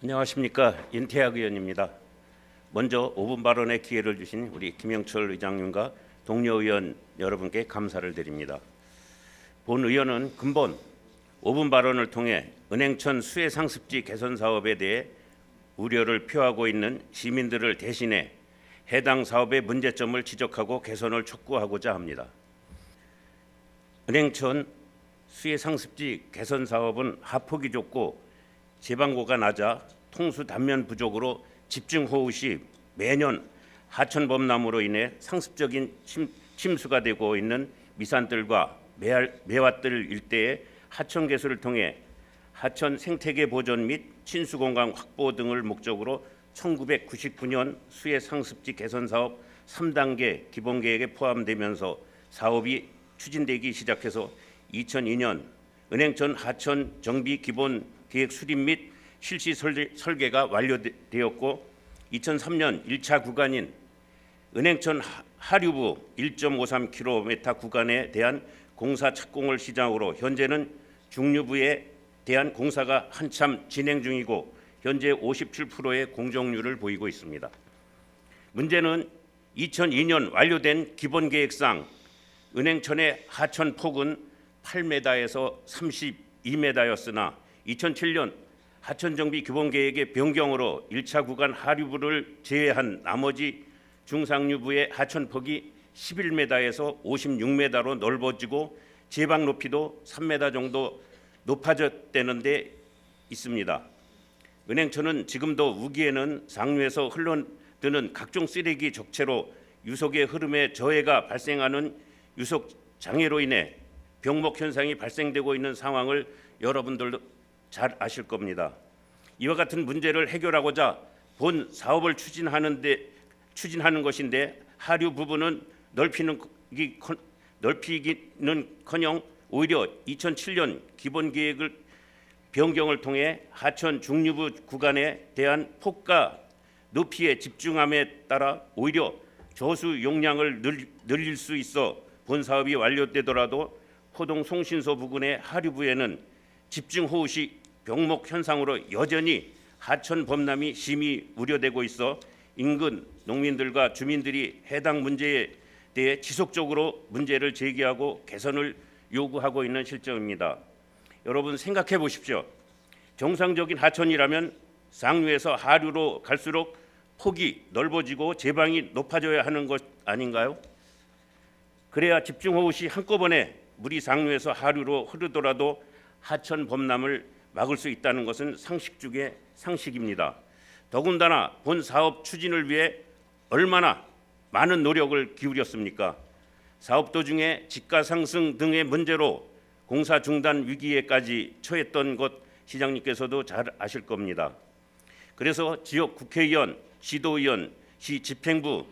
안녕하십니까. 인태학 의원입니다. 먼저 5분 발언의 기회를 주신 우리 김영철 의장님과 동료 의원 여러분께 감사를 드립니다. 본 의원은 근본 5분 발언을 통해 은행천 수혜상습지 개선 사업에 대해 우려를 표하고 있는 시민들을 대신해 해당 사업의 문제점을 지적하고 개선을 촉구하고자 합니다. 은행천 수혜상습지 개선 사업은 하폭이 좁고 제방고가 낮아 통수 단면 부족으로 집중호우 시 매년 하천범람으로 인해 상습적인 침수가 되고 있는 미산들과 매화들 일대의 하천 개수를 통해 하천 생태계 보존 및 친수 공간 확보 등을 목적으로 1999년 수해 상습지 개선 사업 3단계 기본 계획에 포함되면서 사업이 추진되기 시작해서 2002년 은행천 하천 정비 기본 계획 수립 및 실시 설계가 완료되었고 2003년 1차 구간인 은행천 하류부 1.53km 구간에 대한 공사 착공을 시작으로 현재는 중류부에 대한 공사가 한참 진행 중이고 현재 57%의 공정률을 보이고 있습니다. 문제는 2002년 완료된 기본계획상 은행천의 하천 폭은 8m에서 32m였으나 2007년 하천정비 기본계획의 변경으로 1차 구간 하류부를 제외한 나머지 중상류부의 하천폭이 11m에서 56m로 넓어지고 제방 높이도 3m 정도 높아졌다는 데 있습니다. 은행천은 지금도 우기에는 상류에서 흘러드는 각종 쓰레기 적체로 유속의 흐름에 저해가 발생하는 유속 장애로 인해 병목 현상이 발생되고 있는 상황을 여러분들도 잘 아실 겁니다. 이와 같은 문제를 해결하고자 본 사업을 추진하는 것인데 하류 부분은 넓히기는커녕 오히려 2007년 기본계획을 변경을 통해 하천 중류부 구간에 대한 폭과 높이의 집중함에 따라 오히려 저수 용량을 늘릴 수 있어 본 사업이 완료되더라도 포동 송신소 부근의 하류부에는 집중호우 시 병목 현상으로 여전히 하천 범람이 심히 우려되고 있어 인근 농민들과 주민들이 해당 문제에 대해 지속적으로 문제를 제기하고 개선을 요구하고 있는 실정입니다. 여러분 생각해 보십시오. 정상적인 하천이라면 상류에서 하류로 갈수록 폭이 넓어지고 제방이 높아져야 하는 것 아닌가요? 그래야 집중호우 시 한꺼번에 물이 상류에서 하류로 흐르더라도 하천 범람을 막을 수 있다는 것은 상식 중의 상식입니다. 더군다나 본 사업 추진을 위해 얼마나 많은 노력을 기울였습니까? 사업 도중에 집가 상승 등의 문제로 공사 중단 위기에까지 처했던 것 시장님께서도 잘 아실 겁니다. 그래서 지역 국회의원, 시도의원, 시 집행부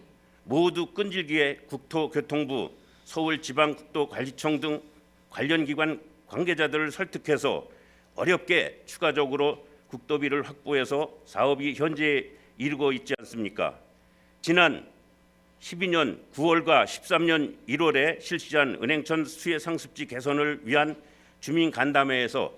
모두 끈질기게 국토교통부, 서울지방국도관리청 등 관련 기관 관계자들을 설득해서 어렵게 추가적으로 국도비를 확보해서 사업이 현재에 이르고 있지 않습니까? 지난 12년 9월과 13년 1월에 실시한 은행천 수해 상습지 개선을 위한 주민 간담회에서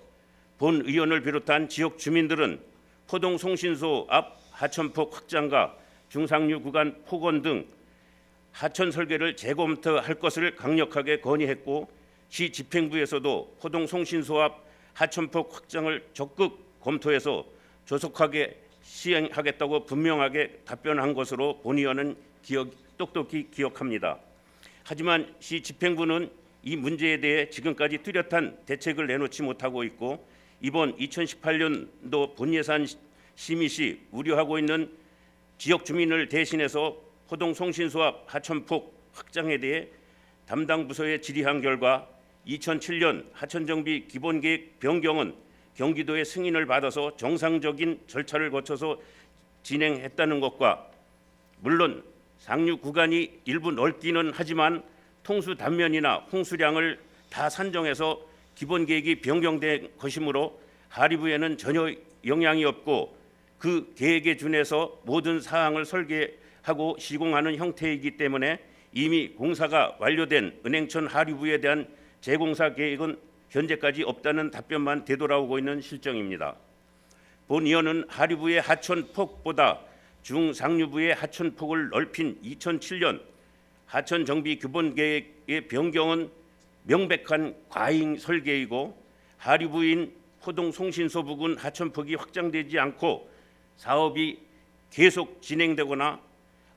본 의원을 비롯한 지역 주민들은 포동 송신소 앞 하천폭 확장과 중상류 구간 폭원 등 하천 설계를 재검토할 것을 강력하게 건의했고 시 집행부에서도 포동 송신소 앞 하천폭 확장을 적극 검토해서 조속하게 시행하겠다고 분명하게 답변한 것으로 본 의원은 똑똑히 기억합니다. 하지만 시 집행부는 이 문제에 대해 지금까지 뚜렷한 대책을 내놓지 못하고 있고 이번 2018년도 본예산 심의 시 우려하고 있는 지역 주민을 대신해서 포동 송신소 앞 하천폭 확장에 대해 담당 부서에 질의한 결과 2007년 하천정비 기본계획 변경은 경기도의 승인을 받아서 정상적인 절차를 거쳐서 진행했다는 것과 물론 상류 구간이 일부 넓기는 하지만 통수 단면이나 홍수량을 다 산정해서 기본계획이 변경된 것이므로 하류부에는 전혀 영향이 없고 그 계획에 준해서 모든 사항을 설계하고 시공하는 형태이기 때문에 이미 공사가 완료된 은행천 하류부에 대한 재공사 계획은 현재까지 없다는 답변만 되돌아오고 있는 실정입니다. 본 의원은 하류부의 하천폭보다 중상류부의 하천폭을 넓힌 2007년 하천 정비 규범 계획의 변경은 명백한 과잉 설계이고 하류부인 포동 송신소 부근 하천폭이 확장되지 않고 사업이 계속 진행되거나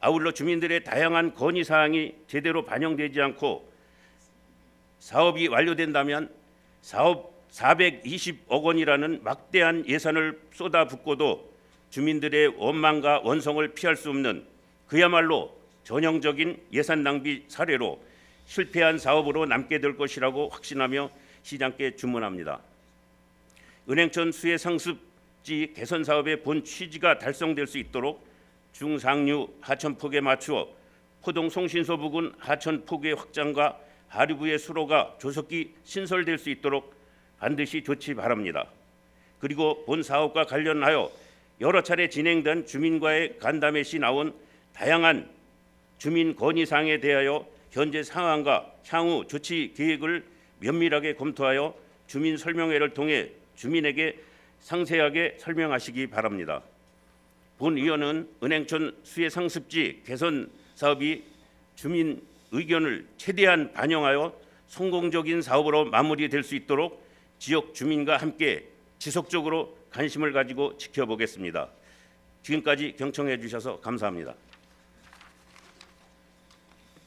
아울러 주민들의 다양한 건의 사항이 제대로 반영되지 않고 사업이 완료된다면 사업 420억 원이라는 막대한 예산을 쏟아붓고도 주민들의 원망과 원성을 피할 수 없는 그야말로 전형적인 예산 낭비 사례로 실패한 사업으로 남게 될 것이라고 확신하며 시장께 주문합니다. 은행천 수해 상습지 개선 사업의 본 취지가 달성될 수 있도록 중상류 하천폭에 맞추어 포동 송신소 부근 하천폭의 확장과 하류부의 수로가 조속히 신설될 수 있도록 반드시 조치 바랍니다. 그리고 본 사업과 관련하여 여러 차례 진행된 주민과의 간담회 시 나온 다양한 주민 건의사항에 대하여 현재 상황과 향후 조치 계획을 면밀하게 검토하여 주민 설명회를 통해 주민에게 상세하게 설명하시기 바랍니다. 본 의원은 은행천 수해 상습지 개선 사업이 주민 의견을 최대한 반영하여 성공적인 사업으로 마무리될 수 있도록 지역 주민과 함께 지속적으로 관심을 가지고 지켜보겠습니다. 지금까지 경청해 주셔서 감사합니다.